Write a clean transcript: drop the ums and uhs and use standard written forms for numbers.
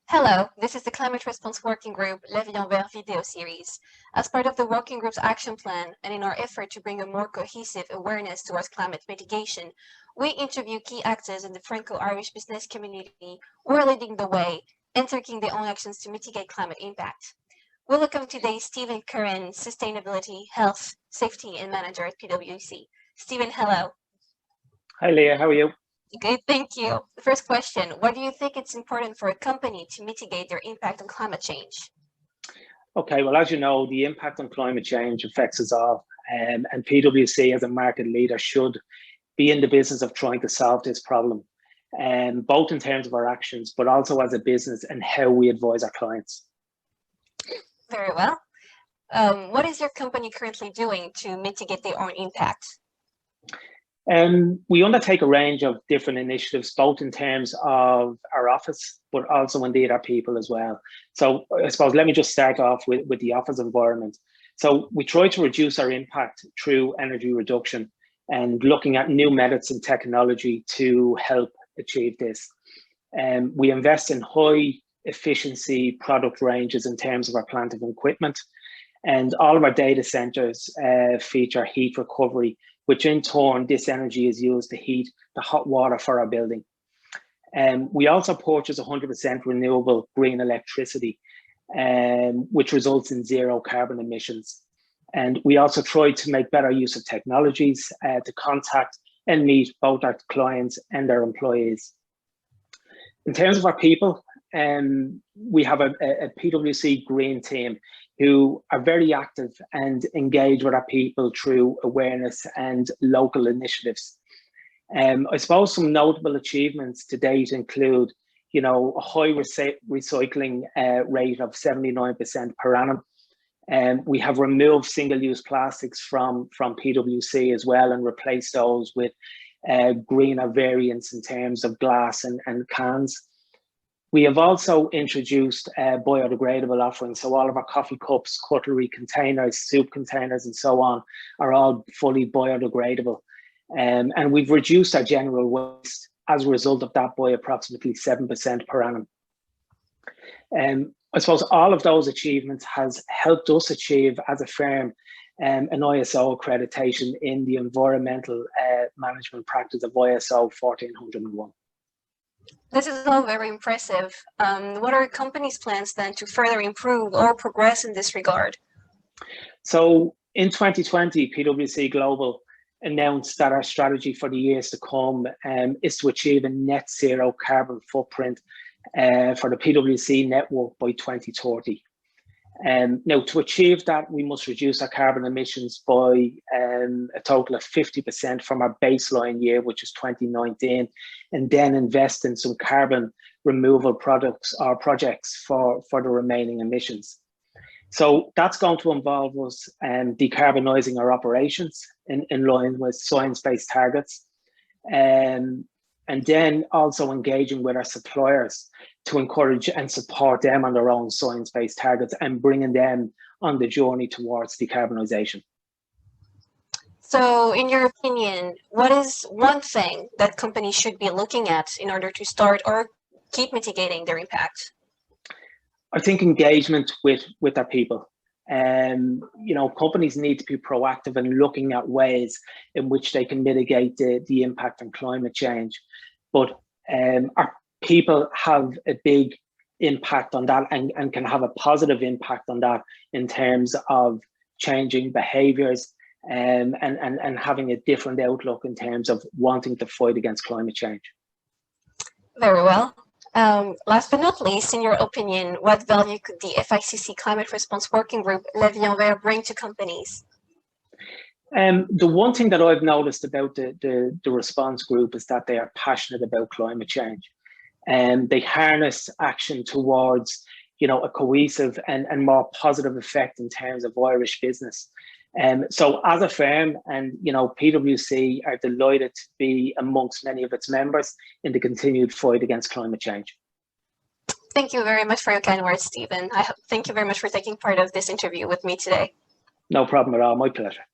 Hello, this is the Climate Response Working Group Vert video series. As part of the Working Group's action plan and in our effort to bring a more cohesive awareness towards climate mitigation, we interview key actors in the franco-irish business community who are leading the way and taking their own actions to mitigate climate impact. We welcome today Stephen Curran, Sustainability, Health, Safety and Manager at PwC. Stephen, hello. Hi Leah, how are you? Good, thank you. The first question, why do you think it's important for a company to mitigate their impact on climate change? Okay, well, as you know, the impact on climate change affects us all, and PwC as a market leader should be in the business of trying to solve this problem, both in terms of our actions, but also as a business and how we advise our clients. Very well. What is your company currently doing to mitigate their own impact? We undertake a range of different initiatives, both in terms of our office, but also indeed our people as well. So I suppose let me just start off with the office environment. So we try to reduce our impact through energy reduction and looking at new methods and technology to help achieve this. We invest in high efficiency product ranges in terms of our plant and equipment, and all of our data centers feature heat recovery, which in turn, this energy is used to heat the hot water for our building. We also purchase 100% renewable green electricity, which results in zero carbon emissions. And we also try to make better use of technologies to contact and meet both our clients and our employees. In terms of our people, we have a PwC Green team who are very active and engage with our people through awareness and local initiatives. I suppose some notable achievements to date include, a high recycling rate of 79% per annum. We have removed single-use plastics from PwC as well and replaced those with greener variants in terms of glass and cans. We have also introduced biodegradable offerings. So all of our coffee cups, cutlery containers, soup containers, and so on are all fully biodegradable. And we've reduced our general waste as a result of that by approximately 7% per annum. I suppose all of those achievements has helped us achieve as a firm an ISO accreditation in the environmental management practice of ISO 14001. This is all very impressive. What are companies' plans then to further improve or progress in this regard? So in 2020, PwC Global announced that our strategy for the years to come is to achieve a net zero carbon footprint for the PwC network by 2030. Now, to achieve that, we must reduce our carbon emissions by a total of 50% from our baseline year, which is 2019, and then invest in some carbon removal products or projects for the remaining emissions. So that's going to involve us decarbonising our operations in line with science-based targets, and then also engaging with our suppliers to encourage and support them on their own science-based targets and bringing them on the journey towards decarbonisation. So in your opinion, what is one thing that companies should be looking at in order to start or keep mitigating their impact? I think engagement with our people. Companies need to be proactive in looking at ways in which they can mitigate the impact on climate change. But our people have a big impact on that and can have a positive impact on that in terms of changing behaviours and having a different outlook in terms of wanting to fight against climate change. Very well. Last but not least, in your opinion, what value could the FICC Climate Response Working Group Vert bring to companies? The one thing that I've noticed about the response group is that they are passionate about climate change, and they harness action towards, a cohesive and more positive effect in terms of Irish business. So as a firm, and PwC are delighted to be amongst many of its members in the continued fight against climate change. Thank you very much for your kind words, Stephen. Thank you very much for taking part of this interview with me today. No problem at all. My pleasure.